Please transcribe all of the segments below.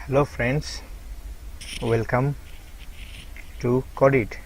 Hello friends, welcome to Codit.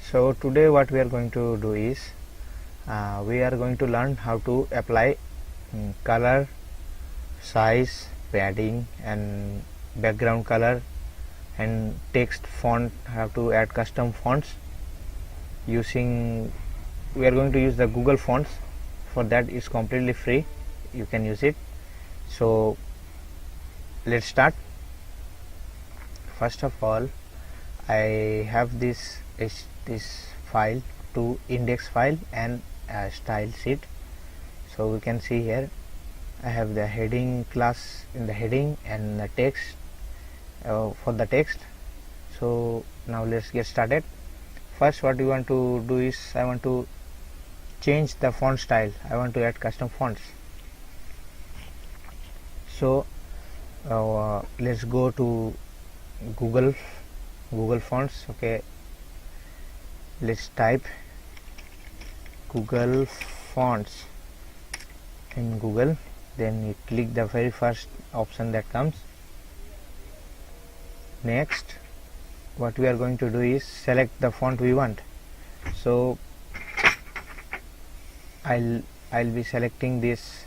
So today what we are going to do is we are going to learn how to apply color, size, padding and background color and text font, how to add custom fonts using, we are going to use the Google fonts. For that is completely free, you can use it. So let's start. First of all, I have this file, to index file and a style sheet. So we can see here I have the heading class in the heading and the text for the text. So now let's get started. First what we want to do is I want to change the font style. I want to add custom fonts. So let's go to Google fonts. Okay, let's type Google fonts in Google, then you click the very first option that comes. Next what we are going to do is select the font we want. So I'll be selecting this.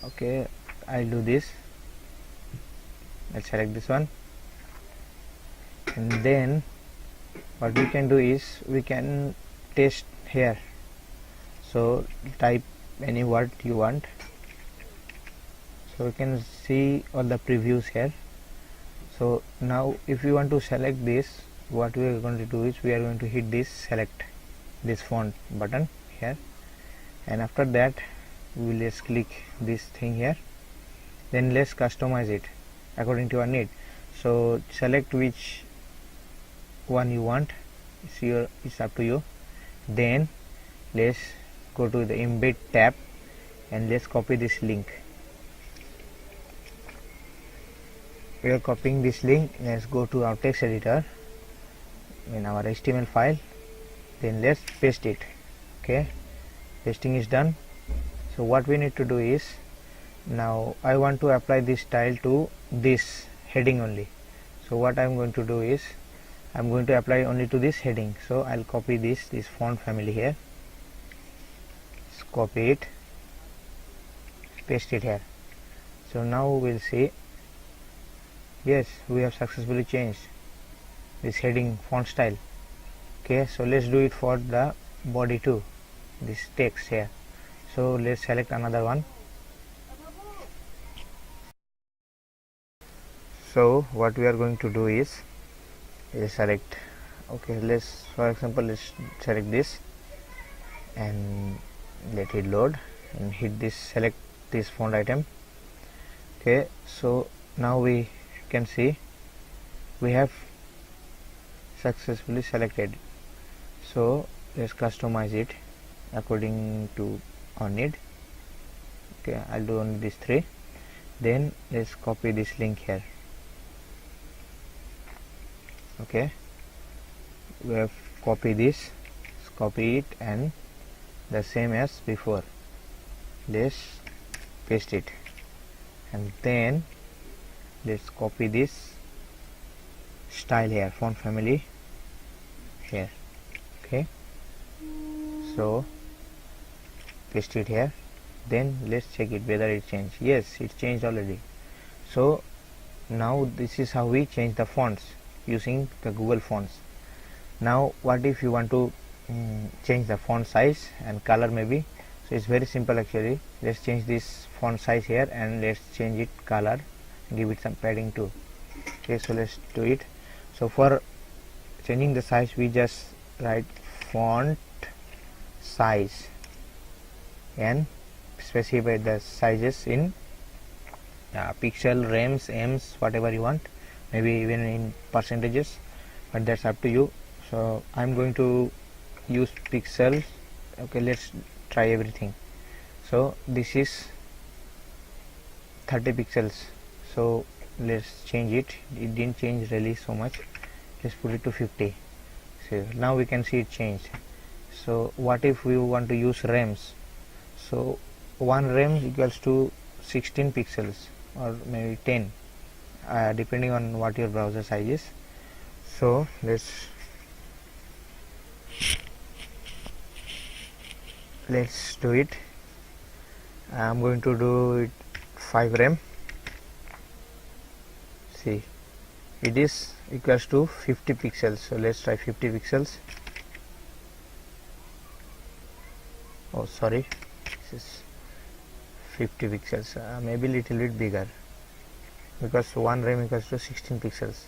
Okay, I'll do this. Let's select this one, and then what we can do is we can test here. So type any word you want. So we can see all the previews here. So now if you want to select this, what we are going to do is we are going to hit this select this font button here, and after that we will just click this thing here. Then let's customize it according to our need. So select which one you want, it's up to you. Then let's go to the embed tab and let's copy this link. We are copying this link. Let's go to our text editor in our HTML file, then let's paste it. Okay, pasting is done. So what we need to do is, now I want to apply this style to this heading only. So what I'm going to do is I'm going to apply only to this heading. So I'll copy this font family here, let's copy it, paste it here. So now we'll see, yes, we have successfully changed this heading font style. Okay, so let's do it for the body too, this text here. So let's select another one. So what we are going to do is select, okay, let's, for example, let's select this and let it load and hit this, select this font item. Okay, so now we can see we have successfully selected. So let's customize it according to our need. Okay, I'll do only these three. Then let's copy this link here. Okay, we have copied this, let's copy it and the same as before, let's paste it, and then let's copy this style here, font family here. Okay, so paste it here, then let's check it whether it changed. Yes, it changed already. So now this is how we change the fonts using the Google fonts. Now what if you want to change the font size and color maybe? So it's very simple actually. Let's change this font size here and let's change it color, give it some padding too. Okay, so let's do it. So for changing the size we just write font size and specify the sizes in pixel, rems, ems, whatever you want, maybe even in percentages, but that's up to you. So I'm going to use pixels. Okay, let's try everything. So this is 30 pixels, so let's change it. It didn't change really so much. Let's put it to 50. So now we can see it changed. So what if we want to use rems? So 1 rem equals to 16 pixels. or maybe 10, depending on what your browser size is. So let's do it. I'm going to do it 5 rem. See, it is equals to 50 pixels, so let's try 50 pixels. Oh sorry, this is 50 pixels, maybe little bit bigger, because 1 rem equals to 16 pixels.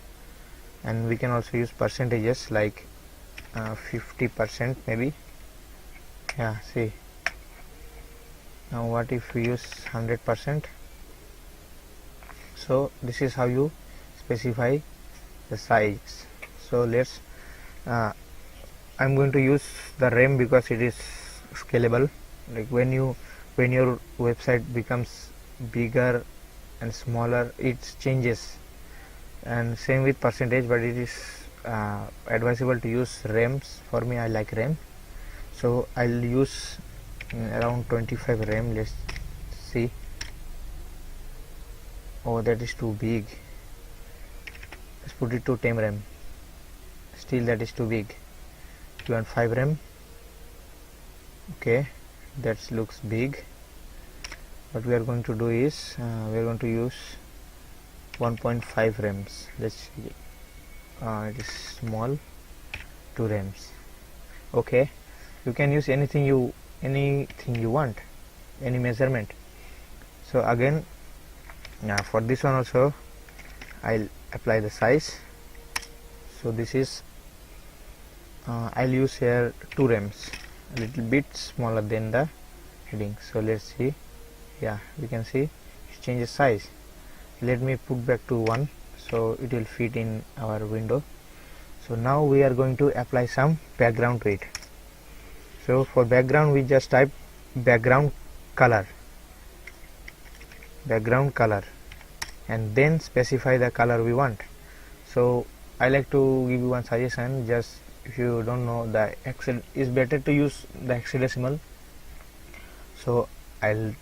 And we can also use percentages like 50% maybe. Yeah, see, now what if we use 100%? So this is how you specify the size. So let's I'm going to use the RAM because it is scalable. Like when your website becomes bigger and smaller, it changes, and same with percentage, but it is advisable to use RAMs. For me, I like RAM, so I'll use around 25 RAM. Let's see. Oh, that is too big. Let's put it to 10 RAM. Still that is too big. You want 5 RAM? Okay, that looks big. What we are going to do is we are going to use 1.5 RAMs. Let's see. It is small, 2 RAMs. Okay, you can use anything you want, any measurement. So again, for this one also I'll apply the size. So this is I'll use here 2 RAMs, a little bit smaller than the heading. So let's see. Yeah, we can see it changes size. Let me put back to 1 so it will fit in our window. So now we are going to apply some background to it. So for background, we just type background color, and then specify the color we want. So I like to give you one suggestion. Just if you don't know the Excel, is better to use the hexadecimal. So I'll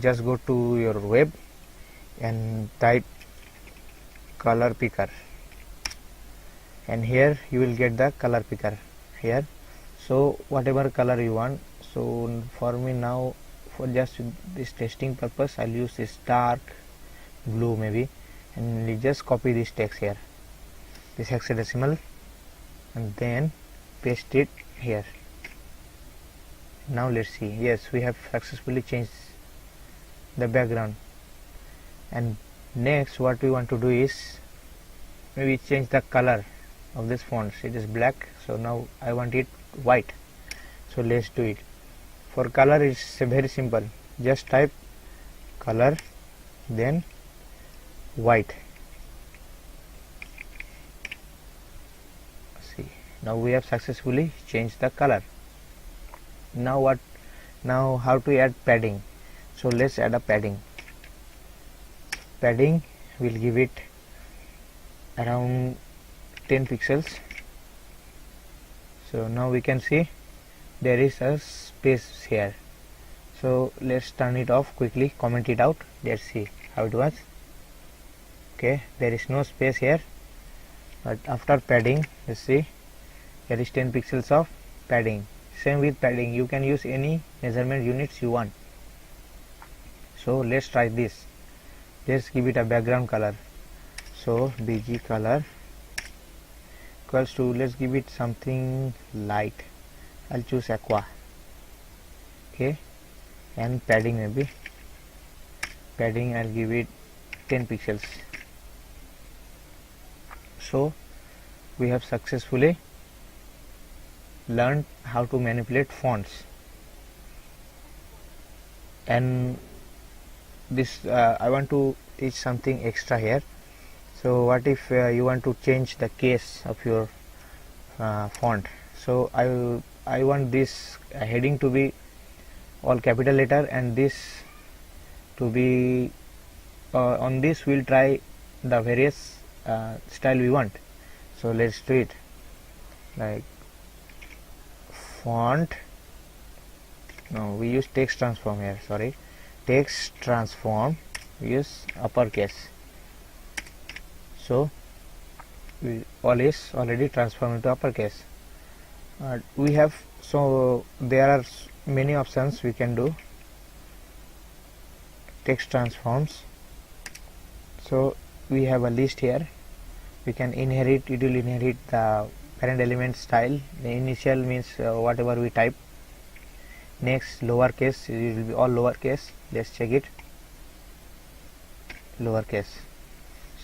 just go to your web and type color picker, and here you will get the color picker here. So whatever color you want. So for me now, for just this testing purpose, I'll use this dark blue maybe, and you just copy this text here, this hexadecimal, and then paste it here. Now let's see. Yes, we have successfully changed the background. And next what we want to do is maybe change the color of this font. It is black, so now I want it white. So let's do it. For color, it's very simple. Just type color, then white. See, now we have successfully changed the color. Now what? Now how to add padding? So let's add a padding. Padding will give it around 10 pixels. So now we can see there is a space here. So let's turn it off quickly, comment it out. Let's see how it was. Okay, there is no space here, but after padding, let's see, there is 10 pixels of padding. Same with padding, you can use any measurement units you want. So let's try this. Let's give it a background color. So bg color equals to, let's give it something light. I'll choose aqua. Okay, and padding maybe. Padding I'll give it 10 pixels. So we have successfully learned how to manipulate fonts. And this I want to teach something extra here. So what if you want to change the case of your font? So I want this heading to be all capital letter, and this to be on this we'll try the various style we want. So let's do it like font. No, we use text transform here. Sorry, text transform, use uppercase. So all is already transformed into uppercase. So there are many options we can do. Text transforms. So we have a list here. We can inherit. It will inherit the parent element style. The initial means whatever we type. Next, lowercase, it will be all lowercase. Let's check it. Lowercase.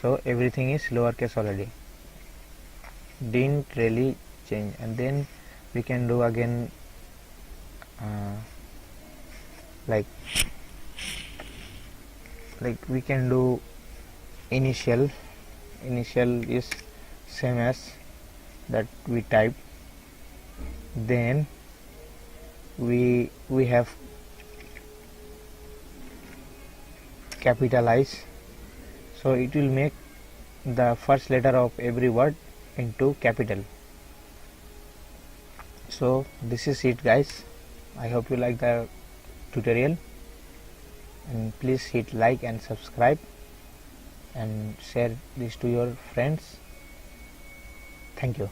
So everything is lowercase already. Didn't really change. And then we can do again like we can do initial. Initial is same as that we type. Then we have capitalize. So it will make the first letter of every word into capital. So this is it, guys. I hope you like the tutorial, and please hit like and subscribe and share this to your friends. Thank you.